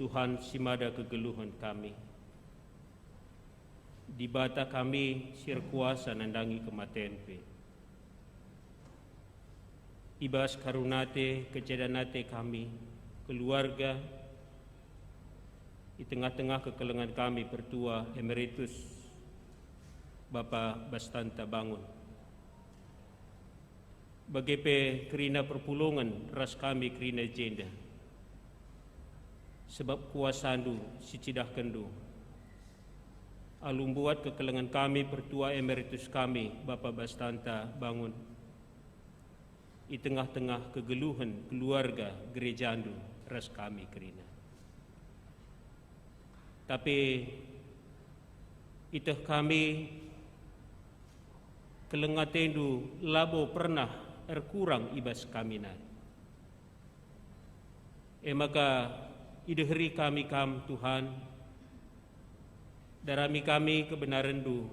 Tuhan simada kegeluhan kami. Di bata kami sir kuasa nandangi kematian pe. Ibas karunate kejadanate kami, keluarga, di tengah-tengah kekelengan kami pertua emeritus Bapak Bastanta Bangun. Bagepe kerina perpulungan ras kami kerina jenda. Sebab kuasandu sicidah kendu. Alum buat kekelengan kami pertua emeritus kami Bapak Bastanta Bangun. Di tengah-tengah kegeluhan keluarga gereja andu ras kami kerina. Tapi itah kami kelengatendu labo pernah erkurang ibas kami na. Maka idehri kami kam Tuhan, darami kami kebenaran du,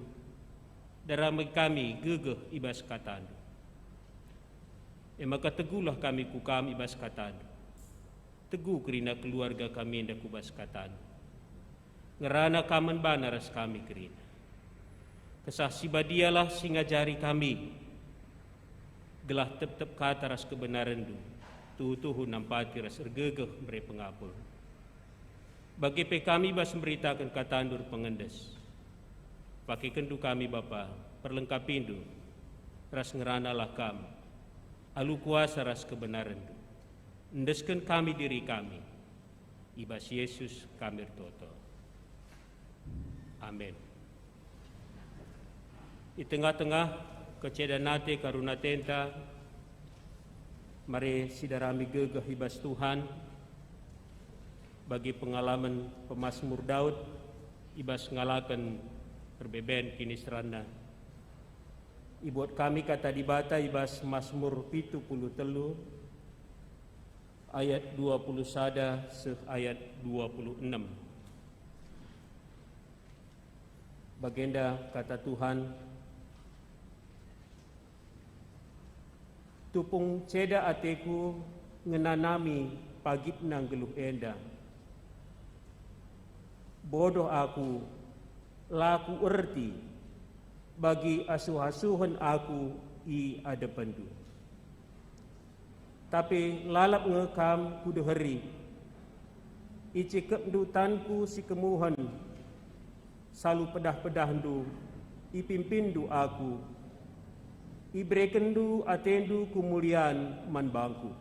darami kami gegeh ibas katan. Maka teguhlah kami kukam ibas katan. Teguh kerina keluarga kami ndak kubas katan. Ngerana kaman banaras kami kerina. Kesah sibadialah singajari kami. Gelah tep-tep kata ras kebenaran du. Tuhu nampati ras ergegeh beri pengapul. Bagi kami bas memberitakan kata andur pengendes. Pakai kendu kami Bapa, perlengkapindu. Ras ngerana lah kami. Alu kuasa ras kebenaran du. Endeskan kami diri kami. Ibas Yesus kami toto. Amin. Di tengah-tengah kecedanate karunatenta, mari sidarami gegeh ibas Tuhan. Bagi pengalaman pemazmur Daud, ibas ngalakan perbeben kini serana. Ibuat kami kata dibata ibas Mazmur 73 ayat 20 sada seh ayat 26. Bagenda kata Tuhan, tupung ceda ateku ngenanami pagit nang geluh enda. Bodoh aku, laku erti, bagi asuh-asuhan aku i adepandu. Tapi lalap ngekam kudu hari, i cikep tanku si kemuhan, salu pedah-pedah ndu, i pimpindu aku, i brekendu atendu kumulian man bangku.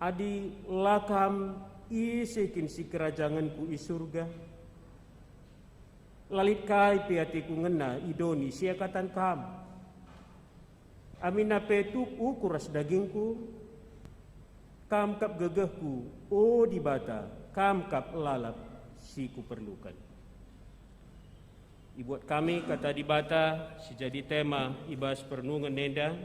Adi lakam i sekin si kerajanganku i surga. Lalit kai piatiku ngena idoni siakatan kam. Amina petuk ukuras dagingku. Kam kap gegehku o dibata. Kam kap lalap si ku perlukan. Ibuat kami kata dibata si jadi tema ibas pernungan nenda.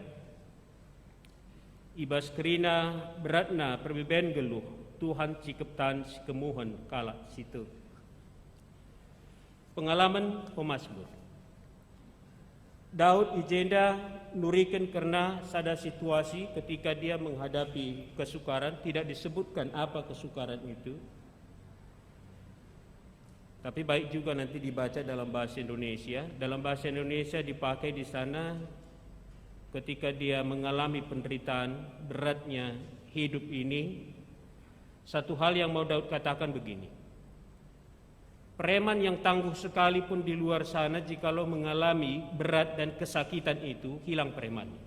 Ibas kerina beratna perbeben geluh. Tuhan cikeptan si kemuhan kala situ. Pengalaman pemazmur. Daud ijenda nurikan karena sada situasi ketika dia menghadapi kesukaran, tidak disebutkan apa kesukaran itu. Tapi baik juga nanti dibaca dalam bahasa Indonesia. Dalam bahasa Indonesia dipakai di sana ketika dia mengalami penderitaan beratnya hidup ini. Satu hal yang mau Daud katakan begini. Preman yang tangguh sekalipun di luar sana jikalau mengalami berat dan kesakitan itu hilang premannya.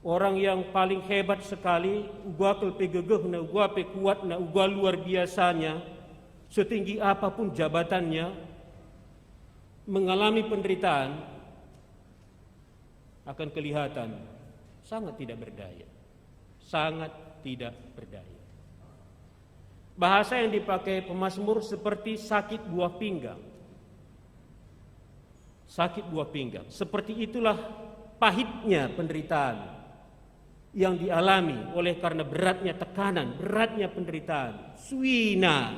Orang yang paling hebat sekali, ugua pegegeh na ugua kuat na ugua luar biasanya, setinggi apapun jabatannya, mengalami penderitaan akan kelihatan sangat tidak berdaya. Sangat tidak berdaya. Bahasa yang dipakai pemazmur seperti sakit buah pinggang. Sakit buah pinggang. Seperti itulah pahitnya penderitaan yang dialami oleh karena beratnya tekanan, beratnya penderitaan. Suina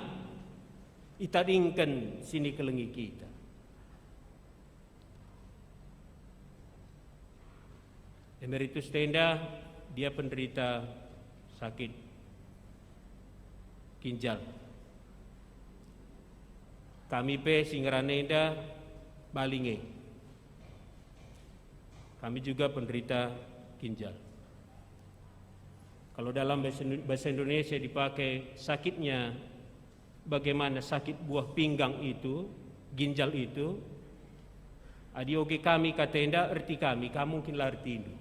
itadingkan sini kelengi kita. Emeritus Tenda, dia penderita sakit ginjal. Kami pe Singraneda Balinge. Kami juga penderita ginjal. Kalau dalam bahasa Indonesia dipakai sakitnya, bagaimana sakit buah pinggang itu, ginjal itu, adioge kami katenda erti kami, kamu mungkin arti itu.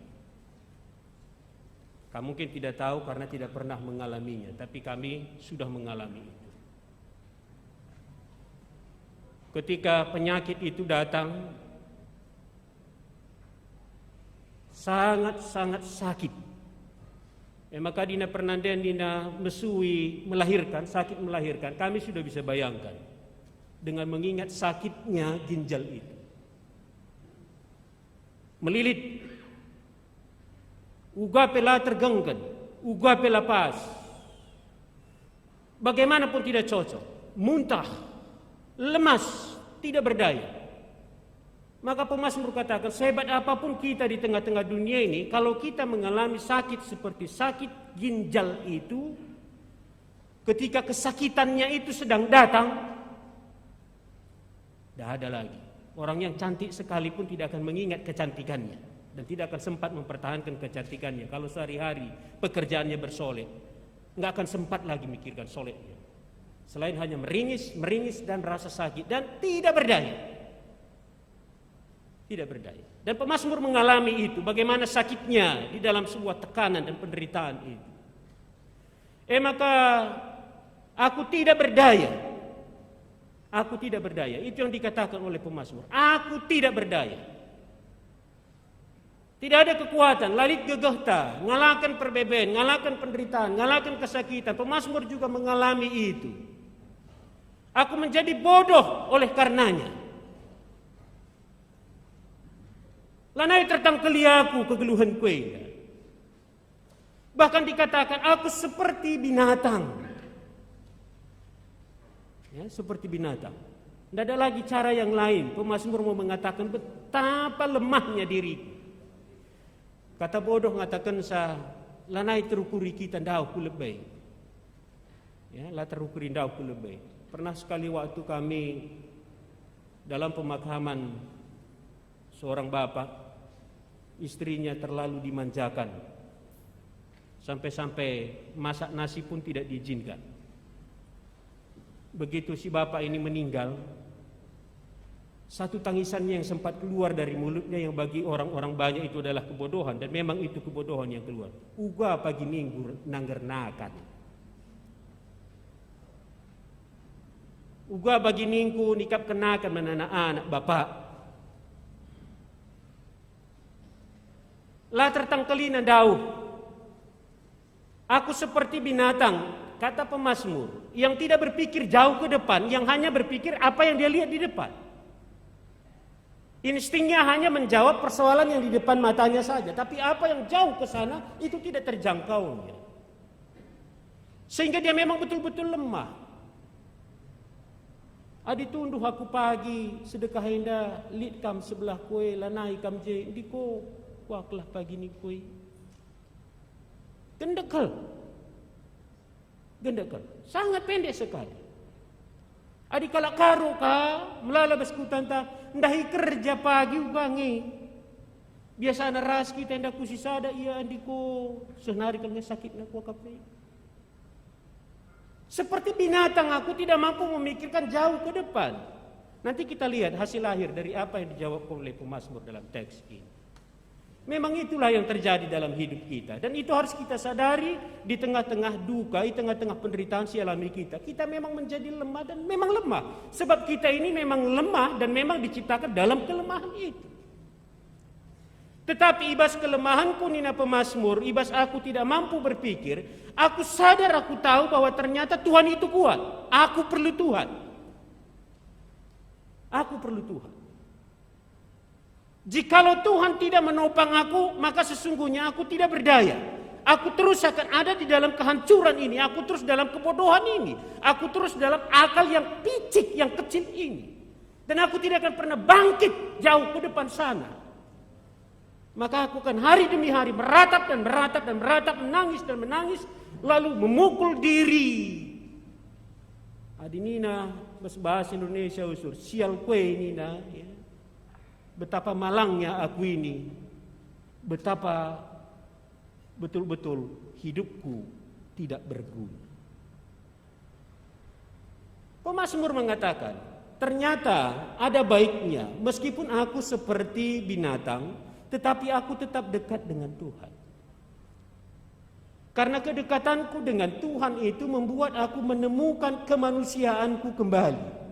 Kamu mungkin tidak tahu karena tidak pernah mengalaminya, tapi kami sudah mengalami itu. Ketika penyakit itu datang, sangat-sangat sakit. Maka dina pernandian dina mesui melahirkan, sakit melahirkan, kami sudah bisa bayangkan dengan mengingat sakitnya ginjal itu. Melilit, uga pela tergenggan, uga pela pas. Bagaimanapun tidak cocok, muntah, lemas, tidak berdaya. Maka pemazmur katakan, sehebat apapun kita di tengah-tengah dunia ini, kalau kita mengalami sakit seperti sakit ginjal itu, ketika kesakitannya itu sedang datang, tidak ada lagi. Orang yang cantik sekalipun tidak akan mengingat kecantikannya dan tidak akan sempat mempertahankan kecantikannya. Kalau sehari-hari pekerjaannya bersolek, nggak akan sempat lagi mikirkan soleknya. Selain hanya meringis dan rasa sakit dan tidak berdaya. Tidak berdaya. Dan pemazmur mengalami itu, bagaimana sakitnya di dalam sebuah tekanan dan penderitaan itu. Maka aku tidak berdaya. Aku tidak berdaya. Itu yang dikatakan oleh pemazmur. Aku tidak berdaya. Tidak ada kekuatan, lalit gegehta, ngalahkan perbeben, ngalahkan penderitaan, ngalahkan kesakitan. Pemazmur juga mengalami itu. Aku menjadi bodoh oleh karenanya. Lanai tertangkeli aku kegeluhan kue. Bahkan dikatakan aku seperti binatang. Ya, seperti binatang. Tidak ada lagi cara yang lain. Pemazmur mau mengatakan betapa lemahnya diriku. Kata bodoh mengatakan lanai terukuri kita ndau ku lebih. Ya, lah terukuri ndau ku lebih. Pernah sekali waktu kami dalam pemakaman seorang bapak, istrinya terlalu dimanjakan. Sampai-sampai masak nasi pun tidak diizinkan. Begitu si bapak ini meninggal, satu tangisannya yang sempat keluar dari mulutnya yang bagi orang-orang banyak itu adalah kebodohan. Dan memang itu kebodohan yang keluar. Uga pagi minggu nanggernakan. Uga bagi minggu nikap kenakan anak-anak bapak. Lah tertangkeli nandau. Aku seperti binatang, kata pemazmur, yang tidak berpikir jauh ke depan, yang hanya berpikir apa yang dia lihat di depan. Instingnya hanya menjawab persoalan yang di depan matanya saja, tapi apa yang jauh ke sana itu tidak terjangkaunya. Sehingga dia memang betul-betul lemah. Adi tunduh aku pagi sedekah henda lit kam sebelah kue lanai kam je diko waklah pagi ni kue. Gendekal. Sangat pendek sekali. Adi kala karo ka melala beskutan ta ndahi kerja pagi ubangi. Biasa na ras kita ndak kusisada iya andiko senari kami sakit na ku kape. Seperti binatang aku tidak mampu memikirkan jauh ke depan. Nanti kita lihat hasil akhir dari apa yang dijawab oleh pemazmur dalam teks ini. Memang itulah yang terjadi dalam hidup kita. Dan itu harus kita sadari di tengah-tengah duka, di tengah-tengah penderitaan si alami kita. Kita memang menjadi lemah dan memang lemah. Sebab kita ini memang lemah dan memang diciptakan dalam kelemahan itu. Tetapi ibas kelemahanku nina pemazmur, ibas aku tidak mampu berpikir, aku sadar, aku tahu bahwa ternyata Tuhan itu kuat. Aku perlu Tuhan. Aku perlu Tuhan. Jikalau Tuhan tidak menopang aku, maka sesungguhnya aku tidak berdaya. Aku terus akan ada di dalam kehancuran ini. Aku terus dalam kebodohan ini. Aku terus dalam akal yang picik, yang kecil ini. Dan aku tidak akan pernah bangkit jauh ke depan sana. Maka aku akan hari demi hari meratap dan meratap dan meratap, menangis dan menangis, lalu memukul diri Adinina bahasa Indonesia usur sial kue nina ya. Betapa malangnya aku ini, betapa betul-betul hidupku tidak berguna. Pemazmur mengatakan, ternyata ada baiknya meskipun aku seperti binatang, tetapi aku tetap dekat dengan Tuhan. Karena kedekatanku dengan Tuhan itu membuat aku menemukan kemanusiaanku kembali.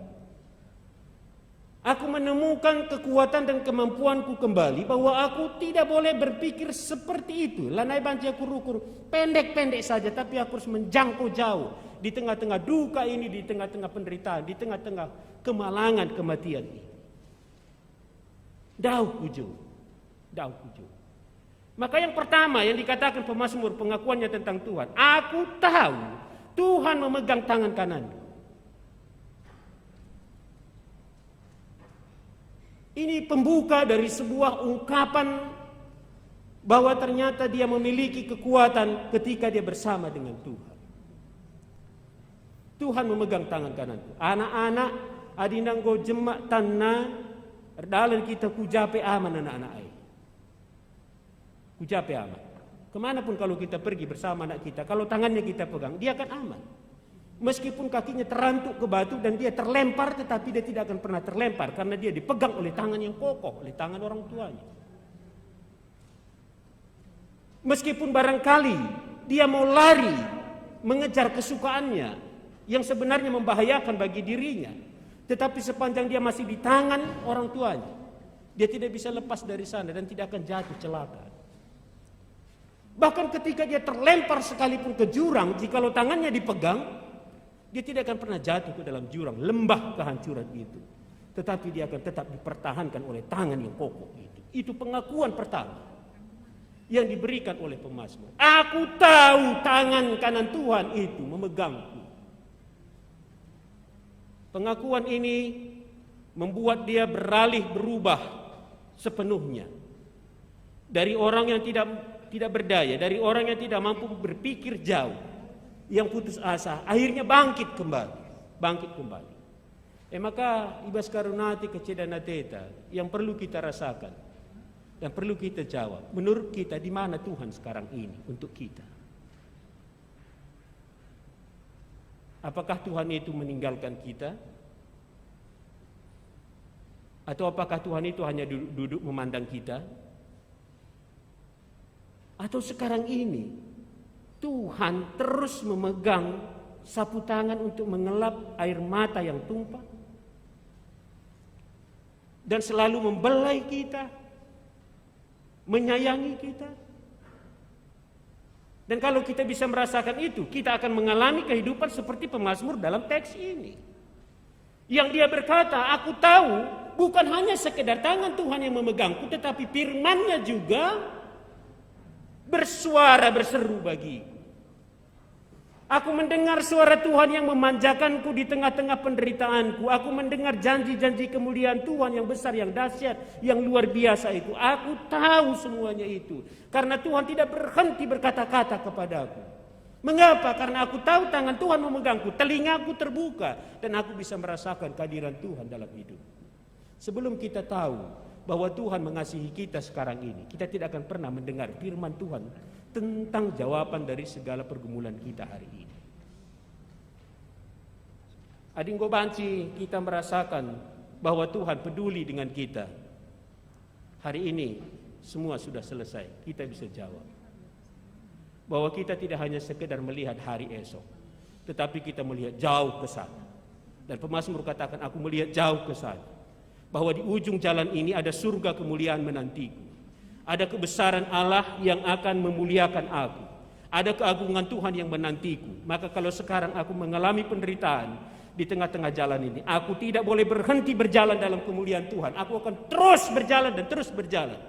Aku menemukan kekuatan dan kemampuanku kembali, bahwa aku tidak boleh berpikir seperti itu. Lanai banci aku rukur, pendek-pendek saja, tapi aku harus menjangkau jauh. Di tengah-tengah duka ini, di tengah-tengah penderitaan, di tengah-tengah kemalangan, kematian ini. Dauh ujung. Maka yang pertama yang dikatakan pemazmur, pengakuannya tentang Tuhan. Aku tahu Tuhan memegang tangan kananku. Ini pembuka dari sebuah ungkapan bahwa ternyata dia memiliki kekuatan ketika dia bersama dengan Tuhan. Tuhan memegang tangan kananku. Anak-anak adinang go jemak tanah dalam kita kujape aman anak-anak ai. Kujape aman. Kemanapun kalau kita pergi bersama anak kita, kalau tangannya kita pegang, dia akan aman. Meskipun kakinya terantuk ke batu dan dia terlempar, tetapi dia tidak akan pernah terlempar karena dia dipegang oleh tangan yang kokoh, oleh tangan orang tuanya. Meskipun barangkali dia mau lari mengejar kesukaannya yang sebenarnya membahayakan bagi dirinya, tetapi sepanjang dia masih di tangan orang tuanya, dia tidak bisa lepas dari sana dan tidak akan jatuh celaka. Bahkan ketika dia terlempar sekalipun ke jurang, jikalau tangannya dipegang, dia tidak akan pernah jatuh ke dalam jurang, lembah kehancuran itu. Tetapi dia akan tetap dipertahankan oleh tangan yang kokoh itu. Itu pengakuan pertama yang diberikan oleh pemazmur. Aku tahu tangan kanan Tuhan itu memegangku. Pengakuan ini membuat dia berubah sepenuhnya. Dari orang yang tidak berdaya, dari orang yang tidak mampu berpikir jauh, yang putus asa, akhirnya bangkit kembali. Maka ibas karunati kecedana teta yang perlu kita rasakan dan perlu kita jawab. Menurut kita di mana Tuhan sekarang ini untuk kita? Apakah Tuhan itu meninggalkan kita? Atau apakah Tuhan itu hanya duduk memandang kita? Atau sekarang ini Tuhan terus memegang sapu tangan untuk mengelap air mata yang tumpah dan selalu membelai kita, menyayangi kita. Dan kalau kita bisa merasakan itu, kita akan mengalami kehidupan seperti pemazmur dalam teks ini. Yang dia berkata, aku tahu bukan hanya sekedar tangan Tuhan yang memegangku, tetapi firman-Nya juga bersuara berseru bagiku. Aku mendengar suara Tuhan yang memanjakanku di tengah-tengah penderitaanku. Aku mendengar janji-janji kemuliaan Tuhan yang besar, yang dahsyat, yang luar biasa itu. Aku tahu semuanya itu. Karena Tuhan tidak berhenti berkata-kata kepadaku. Mengapa? Karena aku tahu tangan Tuhan memegangku, telingaku terbuka, dan aku bisa merasakan kehadiran Tuhan dalam hidup. Sebelum kita tahu bahwa Tuhan mengasihi kita sekarang ini, kita tidak akan pernah mendengar firman Tuhan tentang jawaban dari segala pergumulan kita hari ini. Adinggo banci kita merasakan bahwa Tuhan peduli dengan kita. Hari ini semua sudah selesai, kita bisa jawab bahwa kita tidak hanya sekedar melihat hari esok, tetapi kita melihat jauh ke sana. Dan pemazmur katakan, aku melihat jauh ke sana, bahwa di ujung jalan ini ada surga kemuliaan menantiku. Ada kebesaran Allah yang akan memuliakan aku. Ada keagungan Tuhan yang menantiku. Maka kalau sekarang aku mengalami penderitaan di tengah-tengah jalan ini, aku tidak boleh berhenti berjalan dalam kemuliaan Tuhan. Aku akan terus berjalan dan terus berjalan.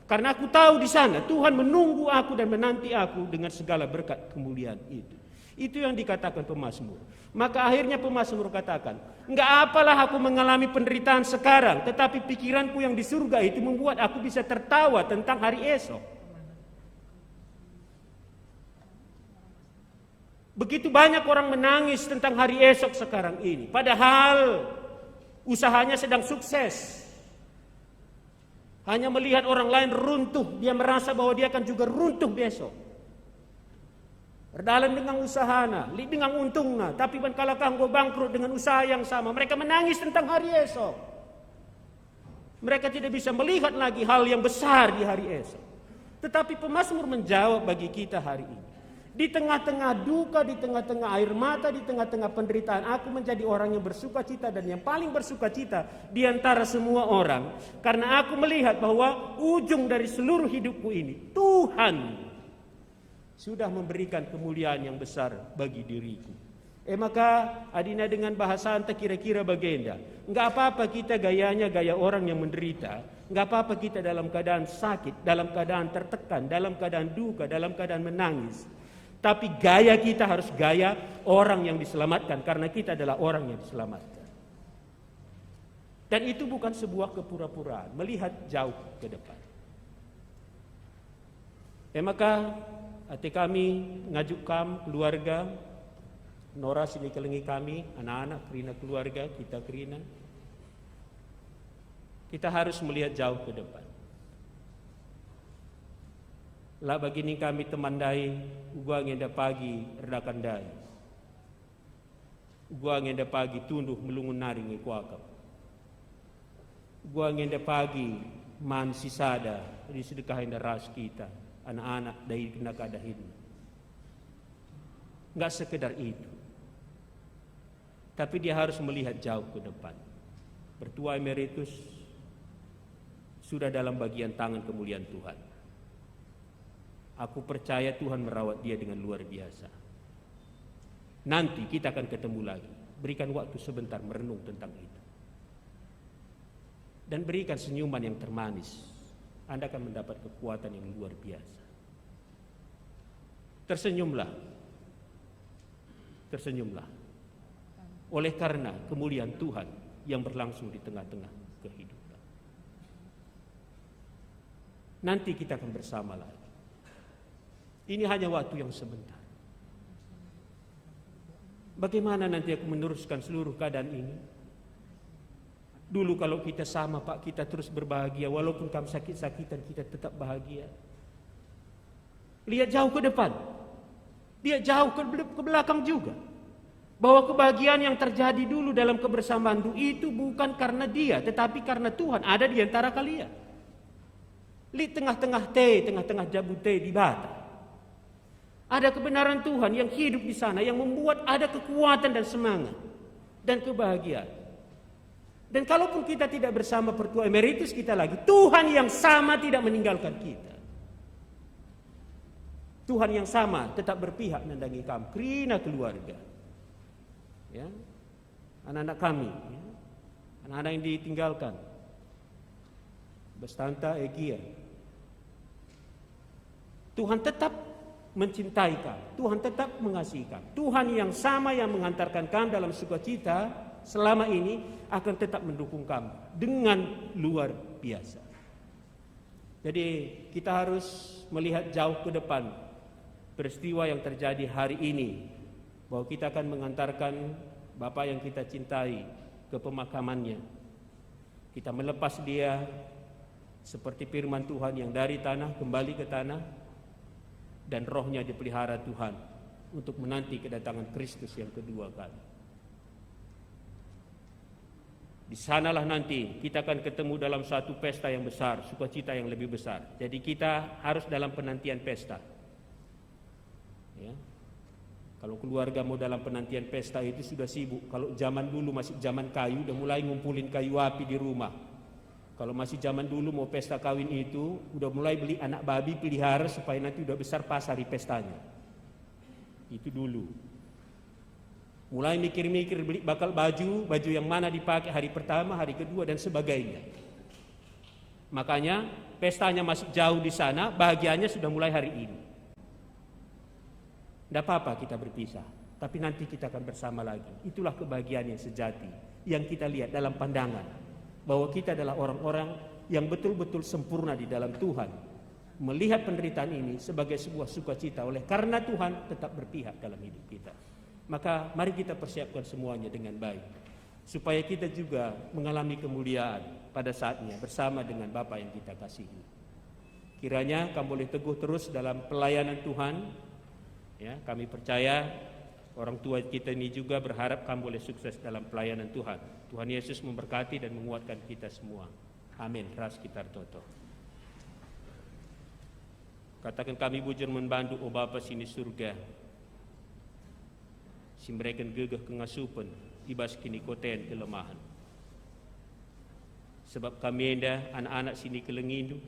Karena aku tahu di sana Tuhan menunggu aku dan menanti aku dengan segala berkat kemuliaan itu. Itu yang dikatakan pemazmur. Maka akhirnya pemazmur katakan, enggak apalah aku mengalami penderitaan sekarang, tetapi pikiranku yang di surga itu membuat aku bisa tertawa tentang hari esok. Begitu banyak orang menangis tentang hari esok sekarang ini, padahal usahanya sedang sukses. Hanya melihat orang lain runtuh, dia merasa bahwa dia akan juga runtuh besok. Berdalam dengan usahana, dengan untungnya, tapi kalau kanggo bangkrut dengan usaha yang sama, mereka menangis tentang hari esok. Mereka tidak bisa melihat lagi hal yang besar di hari esok. Tetapi pemazmur menjawab bagi kita hari ini. Di tengah-tengah duka, di tengah-tengah air mata, di tengah-tengah penderitaan, aku menjadi orang yang bersukacita dan yang paling bersukacita di antara semua orang. Karena aku melihat bahwa ujung dari seluruh hidupku ini, Tuhan sudah memberikan kemuliaan yang besar bagi diriku. Maka adina dengan bahasa anta kira-kira bagenda. Enggak apa-apa kita gayanya gaya orang yang menderita. Enggak apa-apa kita dalam keadaan sakit, dalam keadaan tertekan, dalam keadaan duka, dalam keadaan menangis. Tapi gaya kita harus gaya orang yang diselamatkan, karena kita adalah orang yang diselamatkan. Dan itu bukan sebuah kepura-puraan, melihat jauh ke depan. Maka hati kami ngajuk kam keluarga, Nora sini kelengi kami, anak-anak kerina keluarga, kita kerina. Kita harus melihat jauh ke depan. Lah begini kami temandai, uguang yang pagi redakan dai. Uguang yang pagi tunduh melungun naring ikuakap. Uguang yang pagi man sisada di sedekahin ras kita, anak-anak dari kena kadahin. Enggak sekedar itu. Tapi dia harus melihat jauh ke depan. Bertua emeritus sudah dalam bagian tangan kemuliaan Tuhan. Aku percaya Tuhan merawat dia dengan luar biasa. Nanti kita akan ketemu lagi. Berikan waktu sebentar merenung tentang itu. Dan berikan senyuman yang termanis. Anda akan mendapat kekuatan yang luar biasa. Tersenyumlah. Tersenyumlah. Oleh karena kemuliaan Tuhan yang berlangsung di tengah-tengah kehidupan. Nanti kita akan bersama lagi. Ini hanya waktu yang sebentar. Bagaimana nanti aku meneruskan seluruh keadaan ini? Dulu kalau kita sama Pak, kita terus berbahagia. Walaupun kamu sakit-sakitan, kita tetap bahagia. Lihat jauh ke depan. Lihat jauh ke belakang juga. Bahwa kebahagiaan yang terjadi dulu dalam kebersamaan itu bukan karena dia, tetapi karena Tuhan ada di antara kalian. Lihat tengah-tengah jabute di Batam. Ada kebenaran Tuhan yang hidup di sana, yang membuat ada kekuatan dan semangat dan kebahagiaan. Dan kalaupun kita tidak bersama Pertua Emeritus kita lagi, Tuhan yang sama tidak meninggalkan kita. Tuhan yang sama tetap berpihak mendatangi kami, kerina keluarga. Ya. Anak-anak kami, ya. Anak-anak yang ditinggalkan. Bestanta Egia. Tuhan tetap mencintai kami, Tuhan tetap mengasihi kami. Tuhan yang sama yang menghantarkan kami dalam sukacita selama ini akan tetap mendukung kami dengan luar biasa. Jadi kita harus melihat jauh ke depan peristiwa yang terjadi hari ini, bahwa kita akan mengantarkan Bapak yang kita cintai ke pemakamannya. Kita melepas dia seperti firman Tuhan yang dari tanah kembali ke tanah, dan rohnya dipelihara Tuhan untuk menanti kedatangan Kristus yang kedua kali. Di sanalah nanti kita akan ketemu dalam satu pesta yang besar, sukacita yang lebih besar. Jadi kita harus dalam penantian pesta. Ya. Kalau keluarga mau dalam penantian pesta itu sudah sibuk. Kalau zaman dulu masih zaman kayu, udah mulai ngumpulin kayu api di rumah. Kalau masih zaman dulu mau pesta kawin itu, udah mulai beli anak babi pelihara supaya nanti udah besar pas hari pestanya. Itu dulu. Mulai mikir-mikir beli bakal baju yang mana dipakai hari pertama, hari kedua dan sebagainya. Makanya pestanya masih jauh di sana, bahagianya sudah mulai hari ini. Tidak apa-apa kita berpisah, tapi nanti kita akan bersama lagi. Itulah kebahagiaan yang sejati yang kita lihat dalam pandangan. Bahwa kita adalah orang-orang yang betul-betul sempurna di dalam Tuhan. melihat penderitaan ini sebagai sebuah sukacita oleh karena Tuhan tetap berpihak dalam hidup kita. Maka mari kita persiapkan semuanya dengan baik, supaya kita juga mengalami kemuliaan pada saatnya bersama dengan Bapa yang kita kasihi. Kiranya kamu boleh teguh terus dalam pelayanan Tuhan. Ya, kami percaya orang tua kita ini juga berharap kamu boleh sukses dalam pelayanan Tuhan. Tuhan Yesus memberkati dan menguatkan kita semua. Amin. Ras kita toto. Katakan kami bujur membantu o Bapa sini surga. Si mereka gegah kengasupan ibas kini koten kelemahan. Sebab kami enda anak-anak sini kelengindu.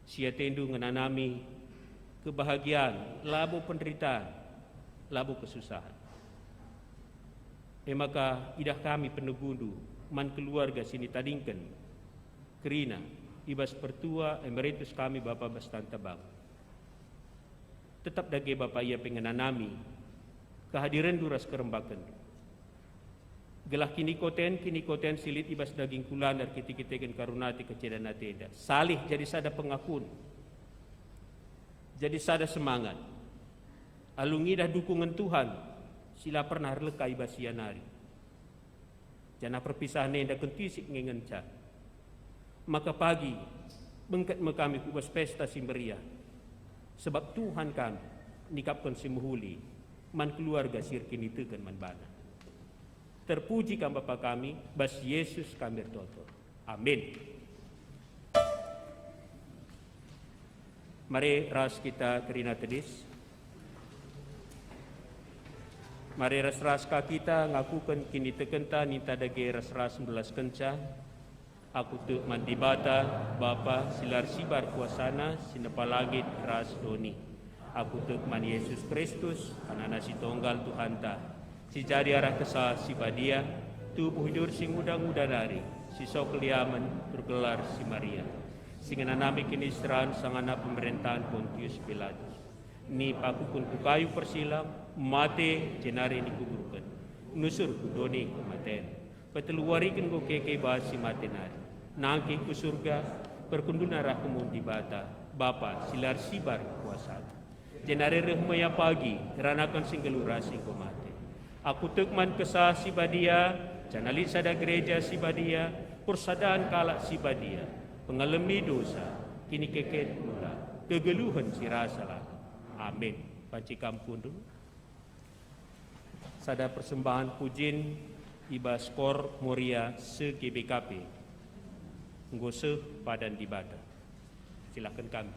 Sia tendu ngenanami kebahagiaan, labu penderitaan, labu kesusahan. Maka idah kami penegundu man keluarga sini tadingkan kerina ibas pertua emeritus kami Bapa Bastanta Bang. Tetap dage Bapa ia pengenanami kehadiran duras kerembakan. Gelah kini koten silit ibas daging kulan dar kiti-kitikan karunati kecedan natenda. Salih jadi sada pengakun. Jadi sada semangat. Alungi dah dukungan Tuhan. Sila pernah leka ibas sianari. Jana perpisahan nenda kentisik ngengenca. Maka pagi bengkat kami kubas pesta simberia. Sebab Tuhan kami nikapkan simuhuli man keluarga sirkin itu kan man bana. Terpuji kan Bapa kami, bas Yesus kami bertoto. Amin. Mari ras kita kerina tedis. Mari ras kita ngakukan kini tekenta ninta dage ras 11 kenca. Aku tu mandibata Bapa silar sibar kuasana sinapalagit ras doni. Aku tu man Yesus Kristus anana si tonggal Tuhan ta. Si jadi arah kesal si badia tubuh hidur sing muda-muda dari si sok liaman bergelar si Maria. Singana nami kini seran sang anak pemerintahan Pontius Pilatus. Ni pakukun kayu persilam mate jenari dikuburkan. Nusur kudoni kematen. Peteluarikan go keke bahas si matenari. Nangki ku surga perkundun arah kemun di bata. Bapa silar sibar kuasa. Jenari rehmaya pagi keranakan singgelurasi ko mate. Aku tekman kesah si badia, janali sada gereja si badia, persadaan kalak si badia, pengalami dosa, kini keket mula, kegeluhan si rasalah. Amin. Panci kampun dulu. Sada persembahan pujin iba skor Moria se GBKP. Nggose padan dibata. Silakan kami.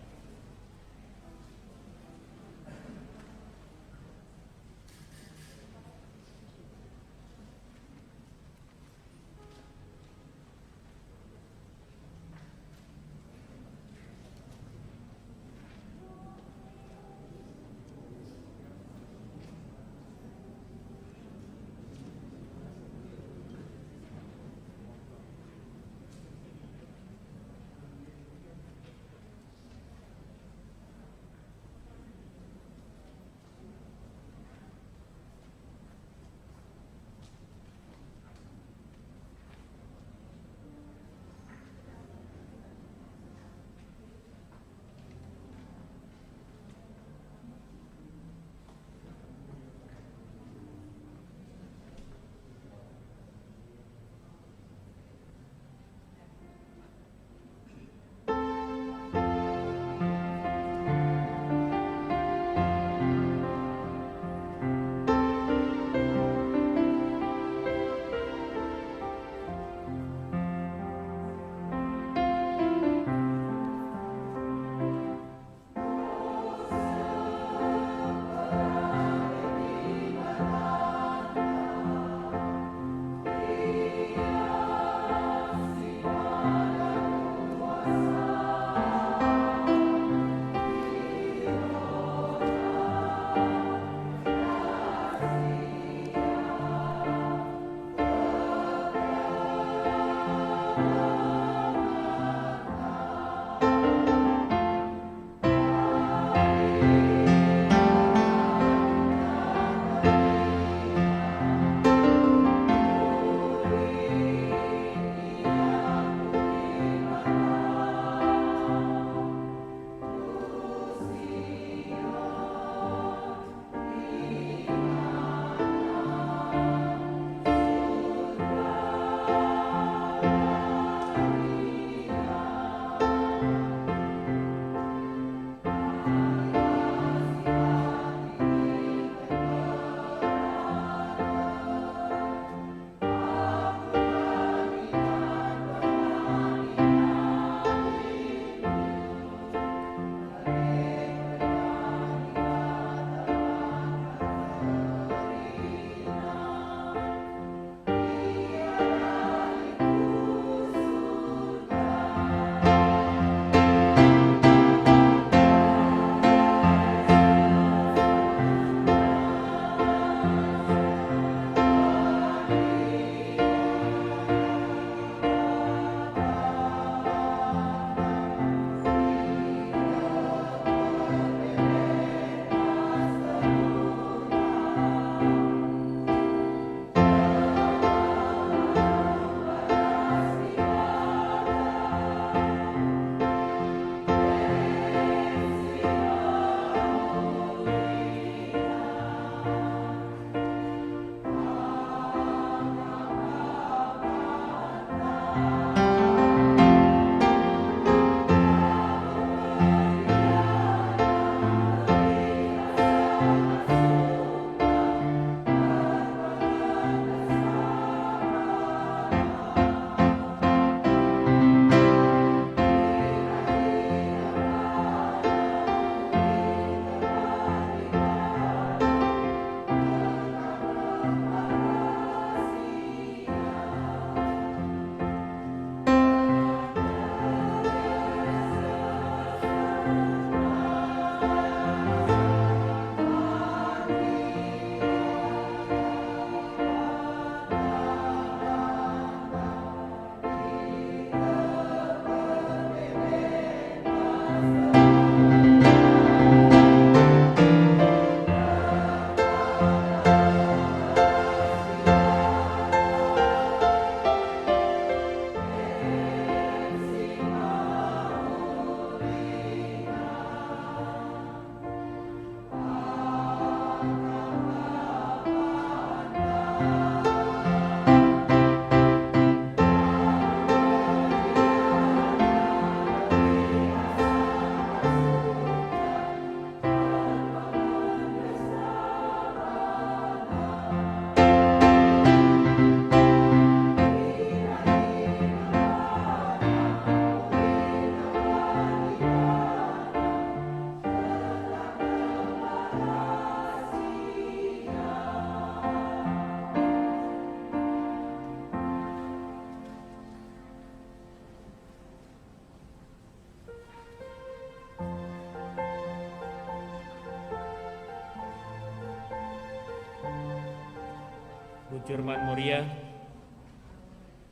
Jerman Moria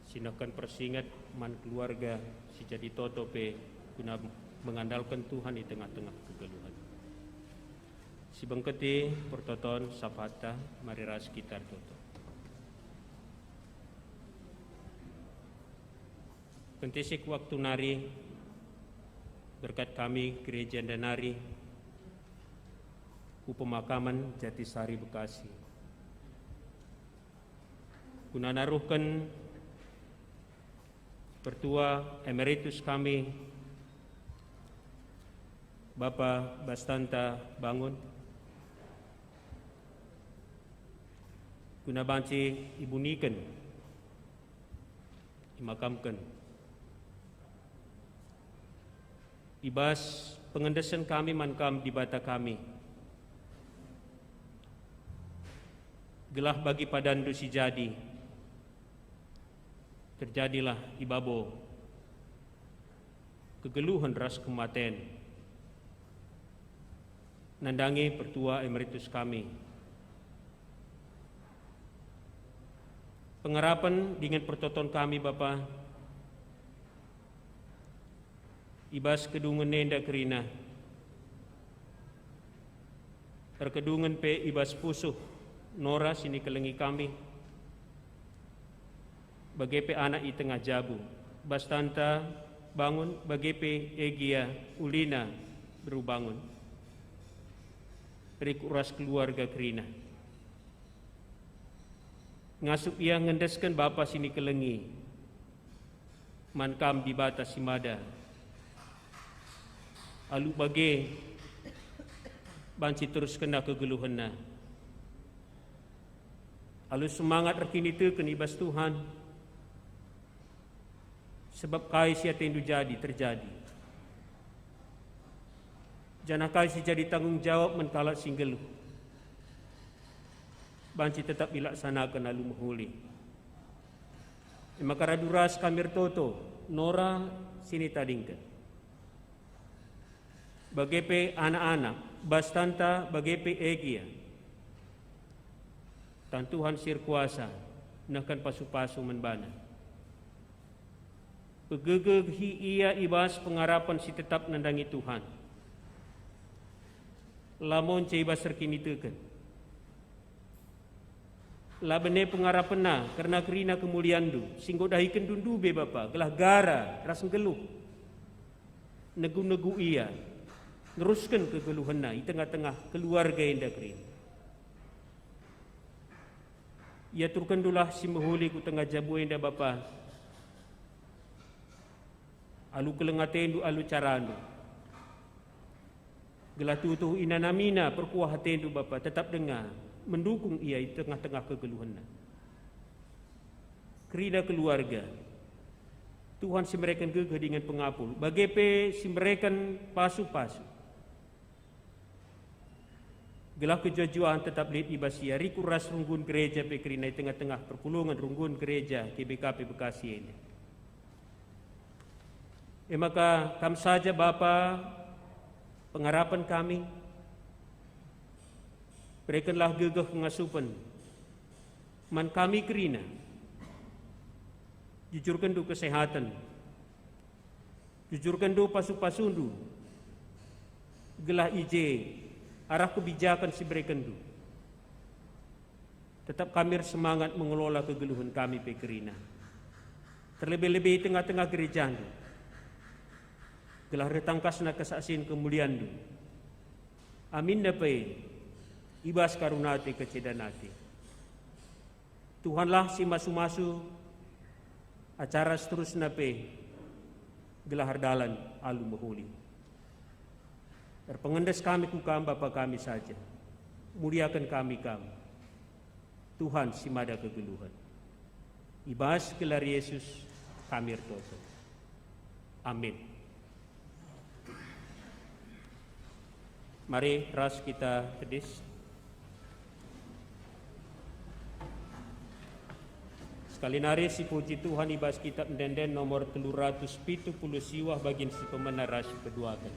sinakan persingat man keluarga si jadi totope guna mengandalkan Tuhan di tengah-tengah kegeluhan. Si bengketi pertoton sapata mari ras sekitar toto. Kentisik waktu nari berkat kami gereja Danari Pemakaman Jatisari Bekasi. Guna naruhkan Pertua Emeritus kami Bapak Bastanta Bangun, guna banci ibunikan dimakamkan. Ibas pengendesan kami mankam di bata kami. Gelah bagi padandu si jadi. Terjadilah ibabo. Kegeluhan ras kematen. Nandangi pertua emeritus kami. Pengarapan dengan pertoton kami Bapak. Ibas kedungan nenda kerina. Terkedungan pe ibas pusuh Nora sini kelengi kami. Bagepe anak i tengah jabu. Bastanta bangun, bagepe Egia Ulina baru bangun. Rikuras keluarga kerina. Ngasup ia ngendeskan bapa sini kelengi. Mankam di batas simada. Alu bage banci terus kena kegeluhanna. Alu semangat rekini tu kenibas Tuhan. Sebab kai sia tendu jadi terjadi. Jangan kai si jadi tanggung jawab menkalat singgelu. Banci tetap dilaksanakan alu mahuli. Maka raduras kamir toto Nora sini tadingkan. Bagepe anak-anak, Bastanta bagepe Egia. Tan Tuhan sir kuasa, nakan pasu-pasu menbana. Pegegeh ia ibas pengarapan si tetap nandangi Tuhan. Lamun cibas serkini teken. Labene pengarapan karena kerina kemuliaan du. Singgo dahikan dundu be bapa, gelah gara, ras geluh. Negu-negu ia. Neruskan kegeluhanna di tengah-tengah keluarga yang dakrin. Ia turkan dulah si mahuli ku tengah jabu yang bapa. Alu kelengatendu alu carandu. Gelah tutuh inanamina perkuah hatendu bapa tetap dengar mendukung ia di tengah-tengah kegeluhanna. Kerina keluarga. Tuhan si mereka gegah dengan pengapul. Bagepe si mereka pasu-pasu. Gelah kejajuan tetap lihat ibasia rikuras runggun gereja pekerina di tengah-tengah perpulungan runggun gereja KBKP Bekasi ini. Maka kam saja Bapa pengarapan kami berikanlah gegah pengasupan man kami kerina jujurkan du kesehatan jujurkan du pasu-pasundu gelah ije arah kebijakan si berekendu. Tetap kami semangat mengelola kegeluhan kami pekerina. Terlebih-lebih tengah-tengah gereja du. Gelah retangkasna kesaksian kemuliaan du. Amin dapai ibas karunati kecedanati. Tuhanlah si masu-masu acara seterusnya pe gelah hardalan alu mahuli. Terpengendes kami kukam Bapa kami saja. Muliakan kami. Tuhan simada kegeluhan. Ibas gelar Yesus kami toto. Amin. Mari ras kita tedis. Sekali nari si puji Tuhan ibas kitab denden nomor 370 siwah bagian si pemenang ras kedua kan.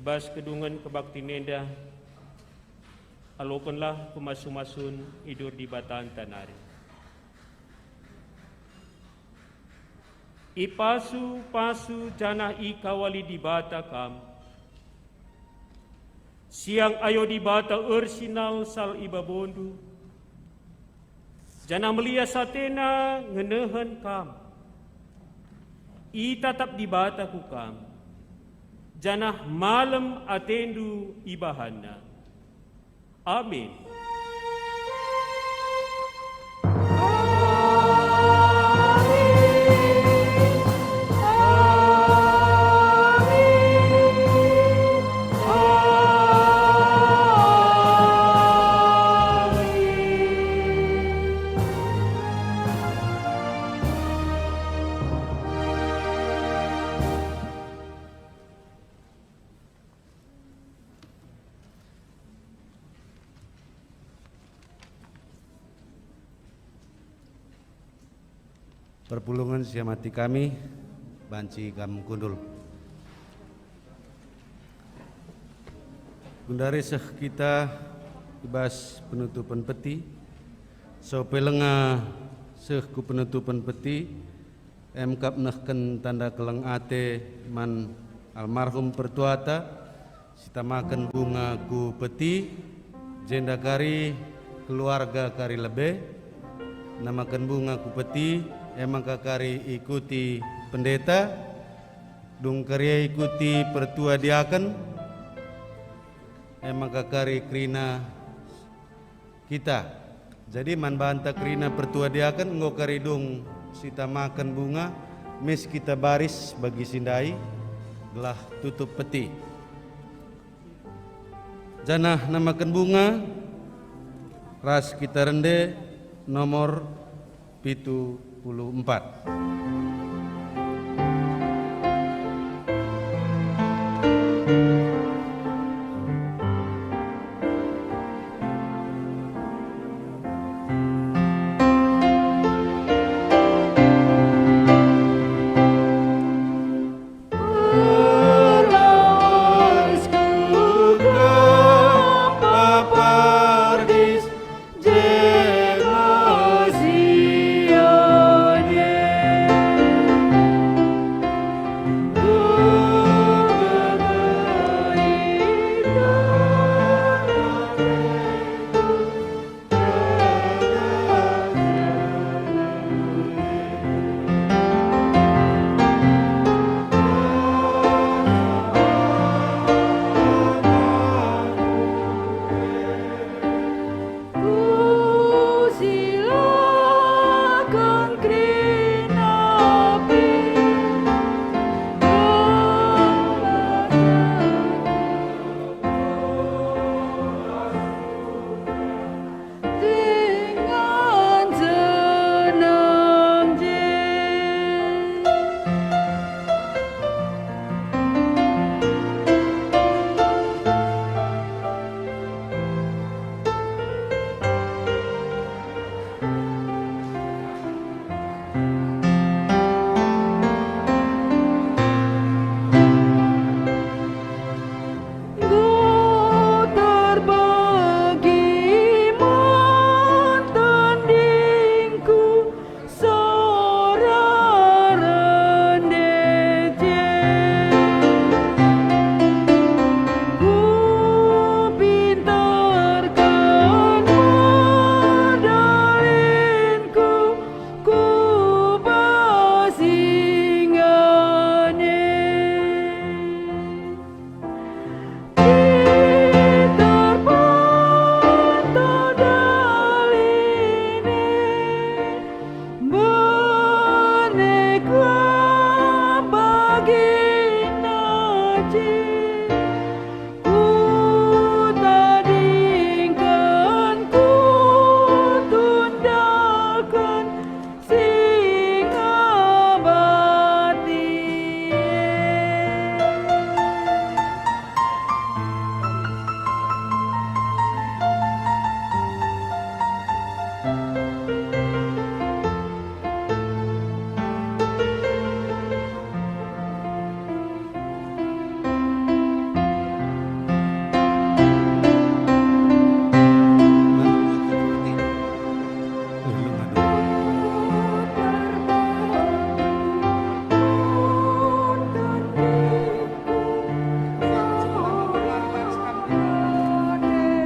Ibas kedungan kebakti nenda, alokanlah kumasun-masun idur di bataan tanari. Ipasu-pasu janah ikawali di bata kam, siang ayo di bata ursinal sal ibabondu, janah melia satena ngenehen kam, itatap di bata ku kam, janah malam atendu ibahana. Amin. Perpulungan siamati kami, banci kam kundul. Gundari seh kita ibas penutupan peti, so pelenga seh ku penutupan peti, emkap nehken tanda keleng ate man almarhum pertuata, sita makan bunga ku peti, jenda kari keluarga kari lebe, namakan bunga ku peti, emang kakari ikuti pendeta, dung karya ikuti pertua diaken, emang kakari krina kita. Jadi man banta krina pertua diaken, ngo kari dung sita makan bunga, mes kita baris bagi sindai, gelah tutup peti. Janah namakan bunga, ras kita rende nomor 74. Yeah.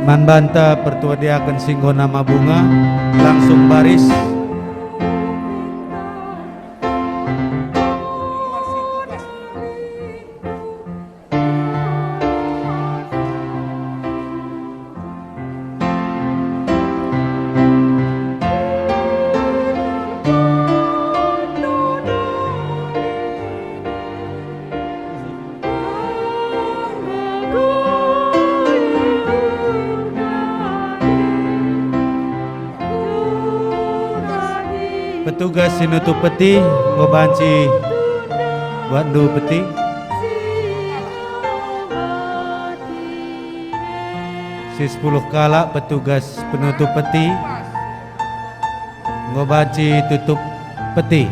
Manbanta pertuadiakan singgo nama bunga langsung baris. Petugas sinutup peti ngobanci buat du peti. Si 10 kala petugas penutup peti ngobanci tutup peti.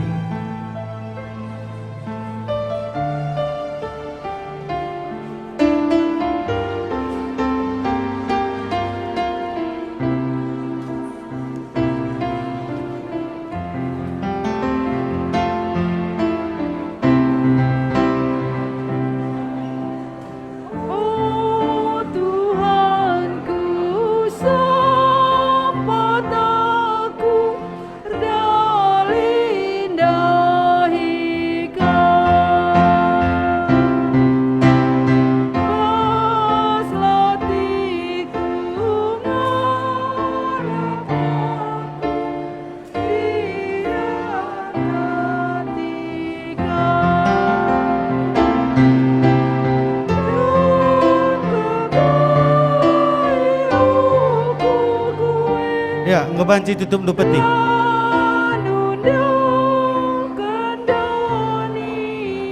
Ya, ngebanci tutup du peti.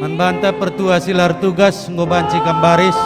Manbanta pertua silar tugas ngobanci kambaris.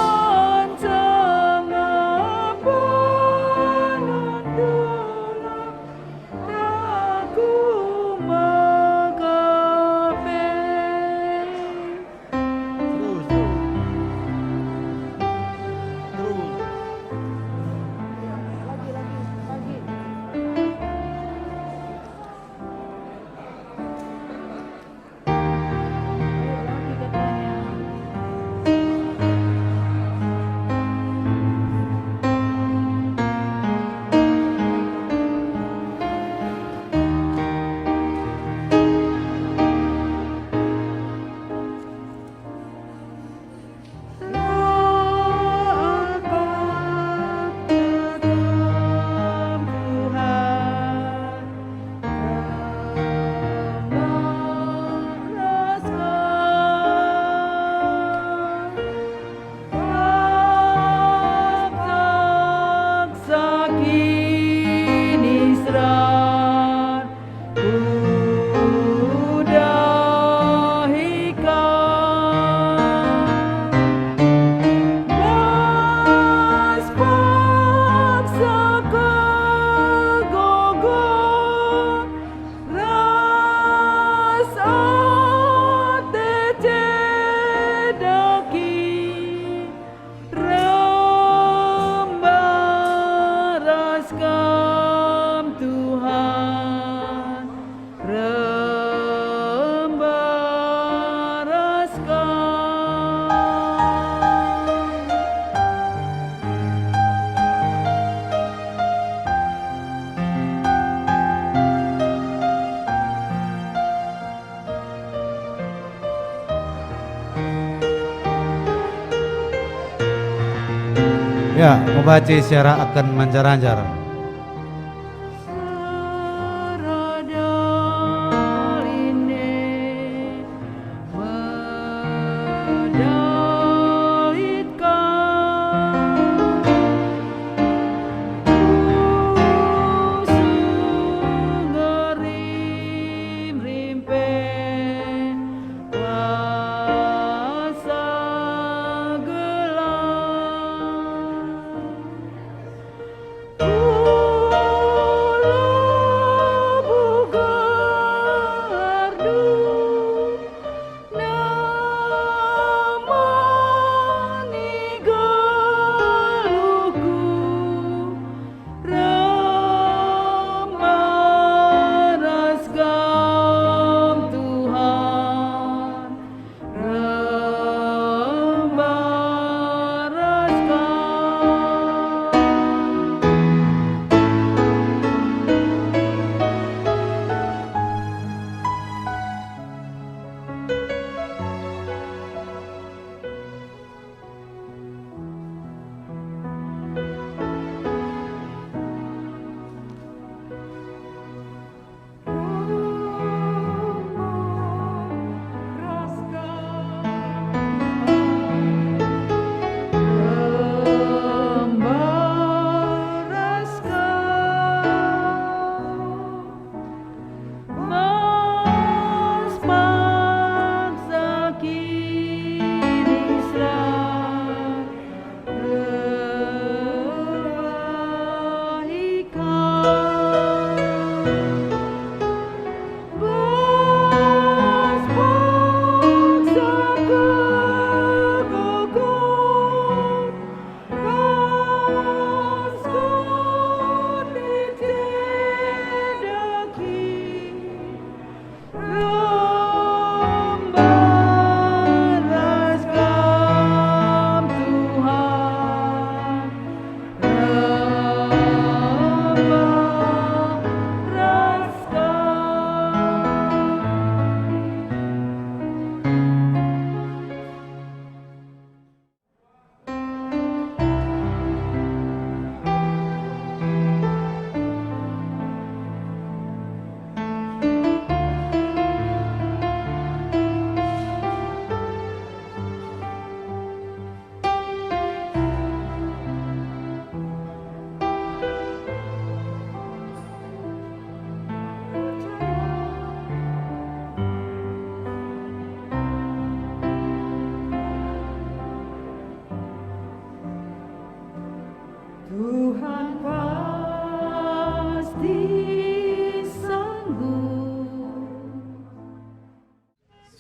Ya, membaca secara akan manjar-anjar. Ooh.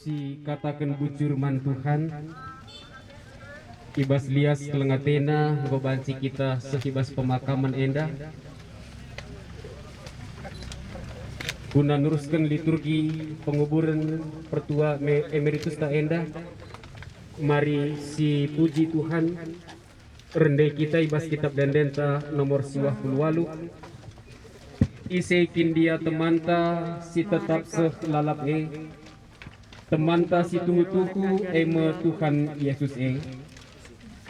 si katakan bujur man Tuhan ibas lias kelengatena gobanci kita sehibas pemakaman enda guna nuruskan liturgi penguburan pertua emeritus ta enda. Mari si puji Tuhan rendai kita ibas kitab Dendenta nomor 28 ise kindia temanta si tetap selalap temanta si tuhu-tuhu eme Tuhan Yesus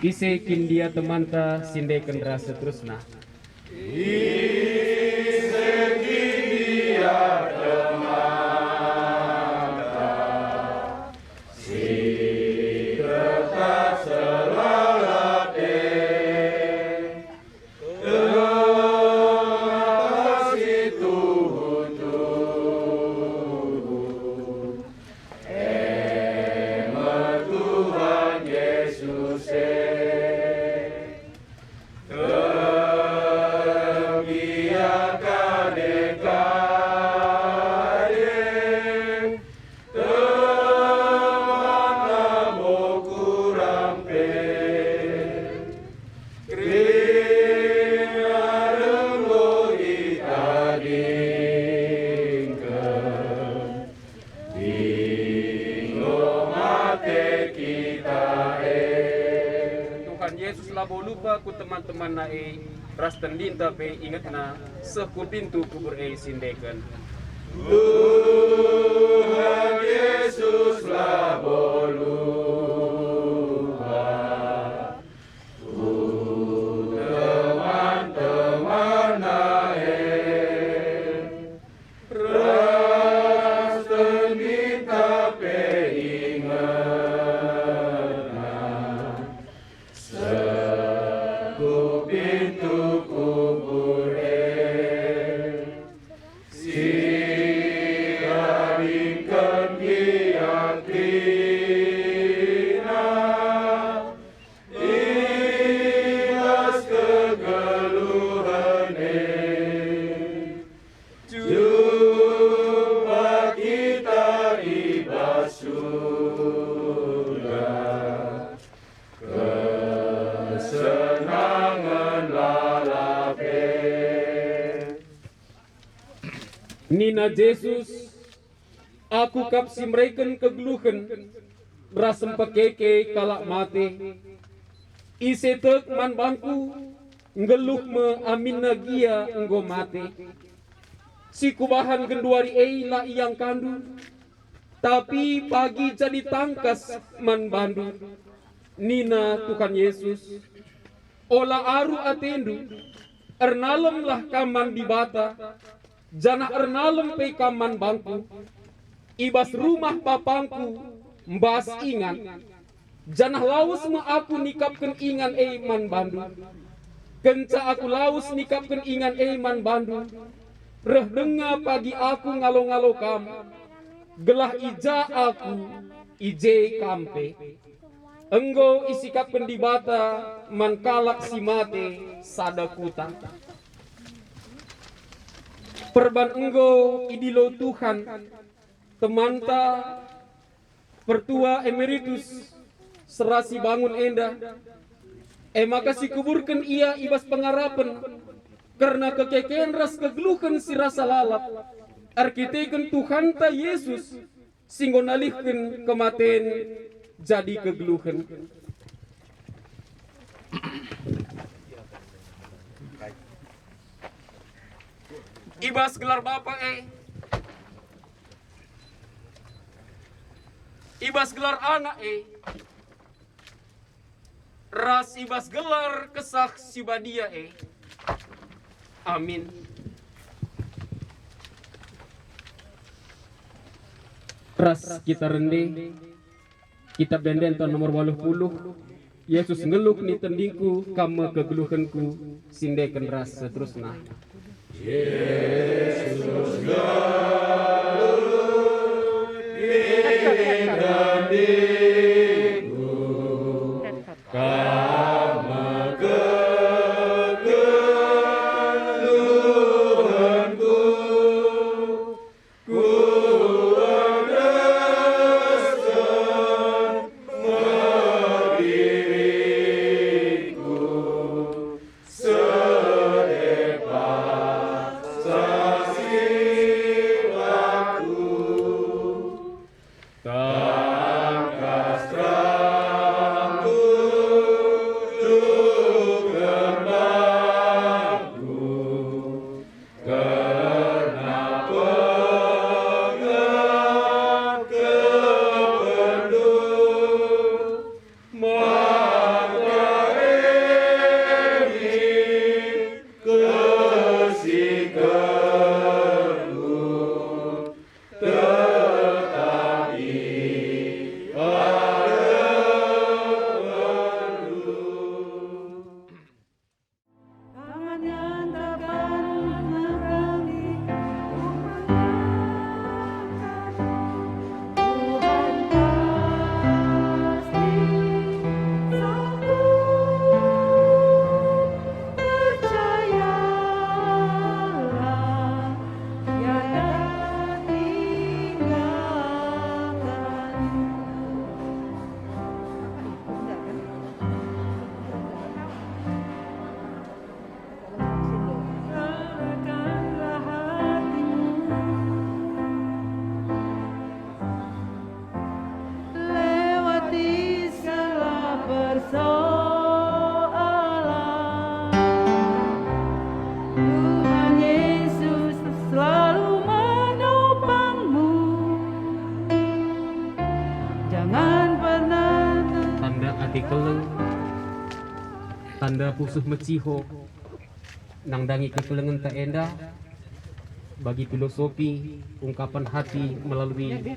ise kindia temanta sinde kendra seterusna ise kindia temanta si tetap selalap lupa ku teman-teman nae ras tendinta pe ingat na seku pintu kubur sindekan Tuhan Yesus labo lupa ku teman-teman nae ras tendinta pe ingat pintu kubur si karingkan kiyatina ibas kegeluhan jumpa kita ibas surga kesenangan lalape Nina Yesus aku kapsi mereken kegeluhan rasem pekeke kalak mate ise tek man bangku ngeluh me amin nagia enggo mate si kubahan genduari la iyang kandu tapi pagi jadi tangkas man bandu Nina Tuhan Yesus ola aru atendu ernalem lah kaman di bata jana ernalem pe kaman bangku ibas rumah papangku mbas ingan jana laus ma aku nikapkan ingan man bandu kenca aku laus nikapkan ingan man bandu reh denga pagi aku ngalo-ngalo kam gelah ija aku ije kampe enggo isikap pendibata mankalak si mate sadakuta perban enggo idilo Tuhan temanta pertua emeritus serasi bangun enda maka si kuburkan ia ibas pengarapan karena kekekean ras kegeluhan si rasa lalap arkiteken Tuhan ta Yesus singgo nalihkan kematen jadi kegeluhan ibas gelar bapak ibas gelar anak ras ibas gelar kesah si badia amin ras kita rende kitab Dendenta nomor 80 Yesus ngeluk ni tendingku kama kegeluhanku sindeken ras seterusna Yesus ngeluk ni tendingku kama kegeluhanku ku keleng tanda pusuh meciho nangdangi kekelengan tak endah bagi filosofi ungkapan hati melalui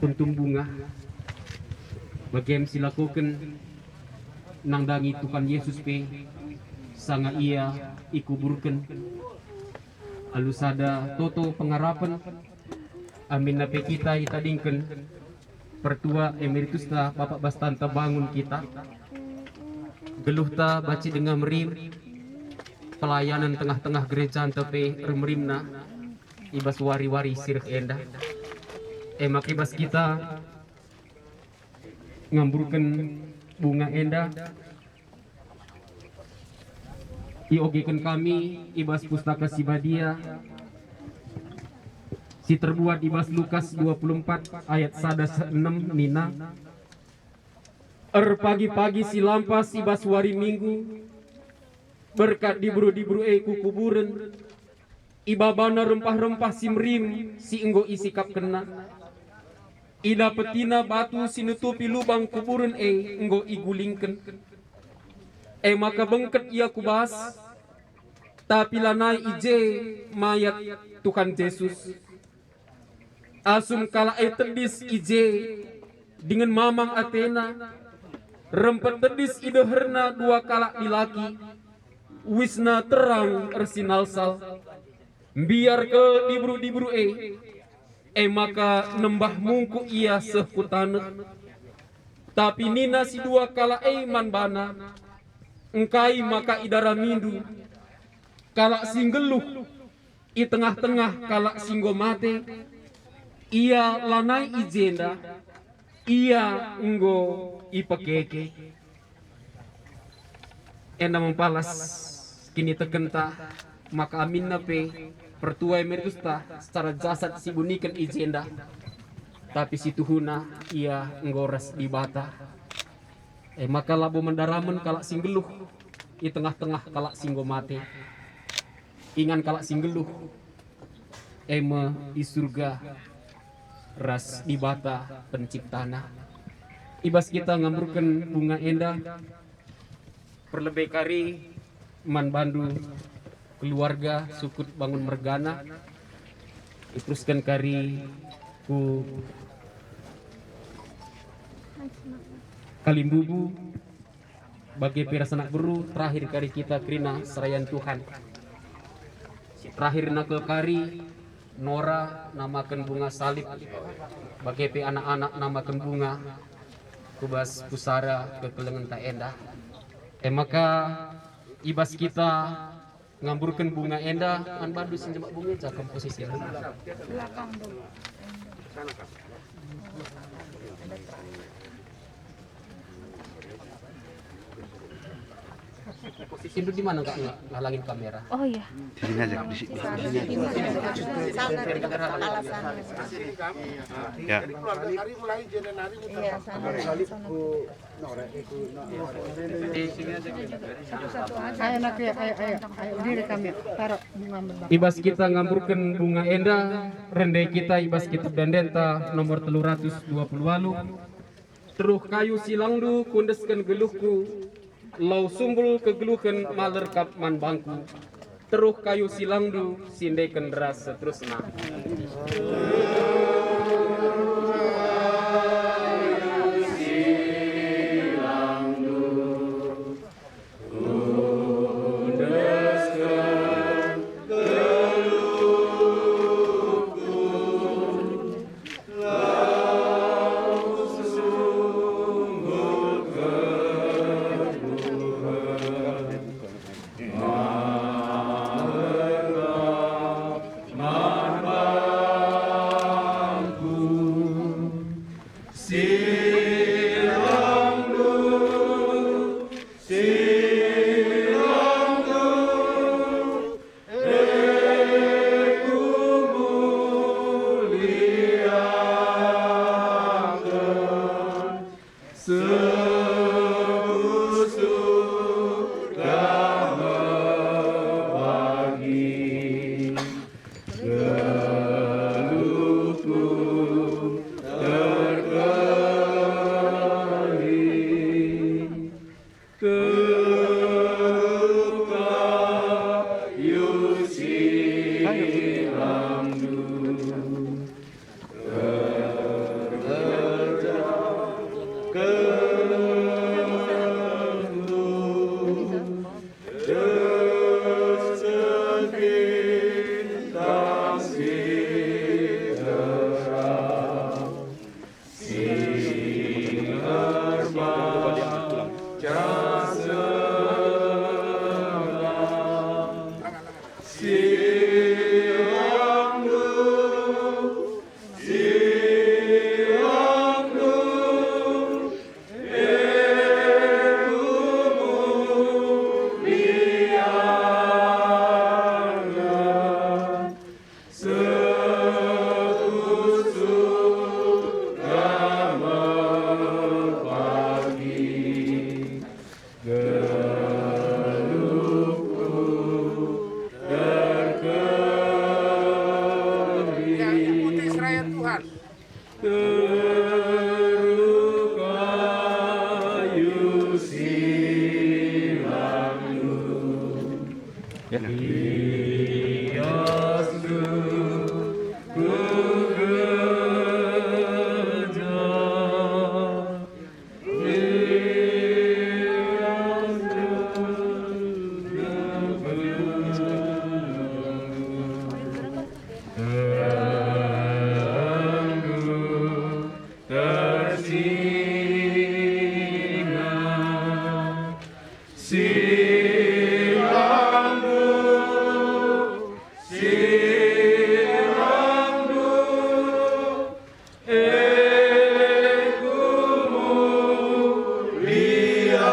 pentung bunga bagi MC lakukan nangdangi Tuhan Yesus pe sanga ia ikuburkan alusada toto pengarapan amin nape kita itadingkan pertua emeritus ta Bapak Bastanta bangun kita geluh ta baci dengan merim pelayanan tengah-tengah gereja tepe remrimna ibas wari-wari sirek endah makibas kita ngamburkan bunga endah iogekan kami ibas pustaka Sibadia si terbuat ibas Lukas 24 ayat 1 6 nina pagi-pagi si lampas ibas wari minggu berkat diburu-diburu kuburan ibabana rempah-rempah si merim si enggo isi kap kena ida petina batu si nutupi lubang kuburan enggo igulingken maka bengket ia kubas tapi lanai ije mayat Tuhan Yesus asum kala tedis ije dengan mamang Athena rempet tedis ide herna dua kala dilaki wisna terang ersinalsal biar ke diburu-diburu maka nembah mungku ia sekutana tapi nina si dua kala man bana engkai maka idara mindu kala singgeluh i tengah-tengah kala singgo mate ia lanai ijenda ia enggo ipekeke enda mempalas kini tekenta maka amin nape pertua emeritus ta secara jasad si bunikan ijenda tapi si tuhuna ia ngores di bata maka labu mendaramen kalak singgeluh di tengah-tengah kalak singgo mate ingan kalak singgeluh di surga ras di bata penciptana ibas kita ngamburkan bunga endah perlebih kari man bandu keluarga sukut bangun mergana teruskan kari ku kalimbubu bagi pirasanak beru terakhir kari kita krina serayan Tuhan terakhir nakal kari Nora namakan bunga salib bagi anak-anak namakan bunga kubas pusara kekelengan tak endah maka ibas kita ngamburkan bunga endah an bandu senjebak bunga cakap posisi belakang dulu posisi itu di mana kak ngalangin kamera oh iya di sini aja di sini ya ayo direkam ya taruh bunga ibas kita ngamburkan bunga endah rendai kita ibas kita bendenta nomor 320 teruh kayu silangdu kundeskan geluhku lau sumbul kegeluhan malerkap man bangku teruh kayu silangdu sindekan deras seterusnya Terukayu silamnu Yesu ku kejar tersinga silambu silambu muliakan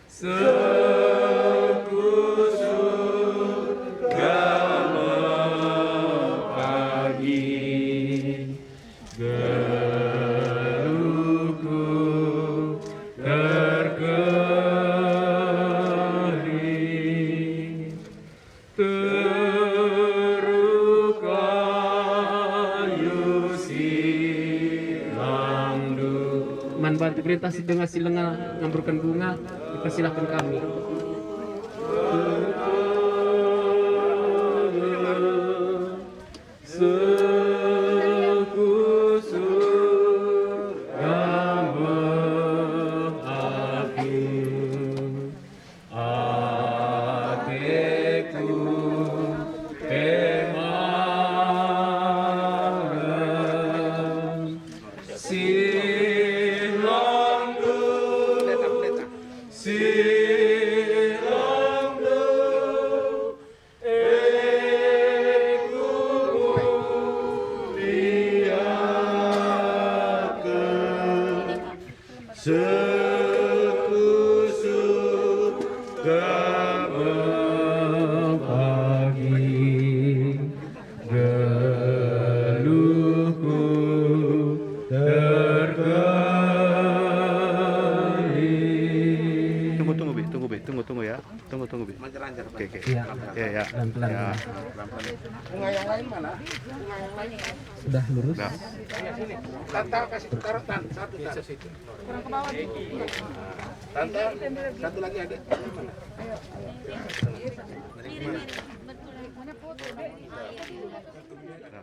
sekusuk pagi geluhku terkering terukayu silamdu. Man bantu perintah dengan silengan ngamburkan bunga, dipersilahkan kami. Sekusuk gambar aku hatiku pemangan silamdu silamdu sekusuk gambar pagi geluhku terkering. Tunggu ya. Tunggu Bi. Oke. Iya. Ya. Pelan-pelan. Ya. Bunga yang lain mana? Sudah lurus. Udah. Tante kasih taruh tan satu tan. Kurang ke bawah dulu. Tante satu lagi ada. Mana? Udah.